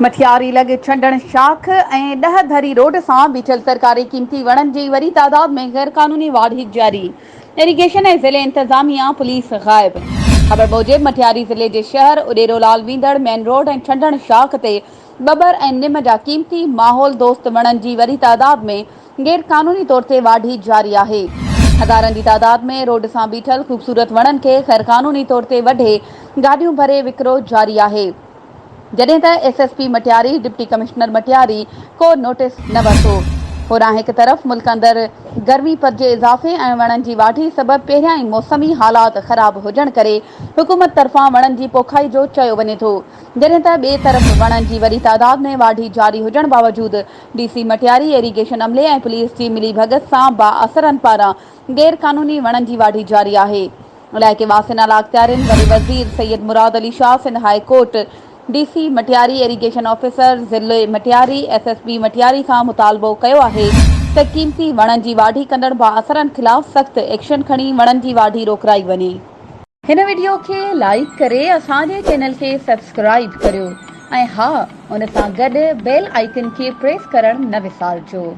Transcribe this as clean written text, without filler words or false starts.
मठियारी लॻे छंडण शाख ऐं 10 धरी रोड सां बीठल सरकारी कीमती वणनि जी वॾी तादाद में गैर कानूनी वाढी जारी। इरिगेशन ऐं ज़िले इंतज़ामिया पुलिस ग़ाइब। ख़बर मूजिब मठियारी ज़िले जे शहर उॾेरोलाल वींदड़ मेन रोड ऐं छंडण शाख ते बबर ऐं निम जा कीमती माहौल दोस्त वणनि जी वॾी तादाद में गैर कानूनी तौर ते वाढी जारी आहे। हज़ारनि जी तादाद में रोड सां बीठल ख़ूबसूरत वणनि खे गैर कानूनी तौर ते वढे गाॾियूं भरे विकिरो जारी आहे। जॾहिं त SSP Matiari deputy commissioner Matiari को नोटिस न वरितो। होॾां हिकु तरफ़ मुल्क अंदरि गर्मी पद जे इज़ाफ़े ऐं वणनि जी वाढी सबबि पहिरियां ई मौसमी हालात ख़राब हुजण करे हुकूमत तरफ़ां वणनि जी पोखाई जो चयो वञे थो, जॾहिं त ॿिए तरफ़ वणनि जी वॾी तादाद में वाढी जारी हुजण बावजूदि डीसी मटियारी इरिगेशन अमले ऐं पुलिस जी मिली भगत सां बाअसरनि पारां गैर कानूनी वणनि जी वाढी जारी आहे। इलाइक़े वासियुनि आला अख़्तियारियुनि वॾे वज़ीर सैयद मुराद अली शाह सिंध हाई कोर्ट डीसी मटियारी इरिगेशन ऑफिसर ज़िले मटियारी एसएसपी मटियारी खां मुतालबो कयो आहे त क़ीमती वणनि जी वाढी कंदड़ बाअसरनि ख़िलाफ़ सख़्त एक्शन खणी वणनि जी वाढी रोकराई वञे। हिन वीडियो खे लाइक करे असांजे चैनल खे सब्सक्राइब करियो ऐं हा, उन सां गॾु बेल आइकन खे प्रेस करणु न विसारिजो।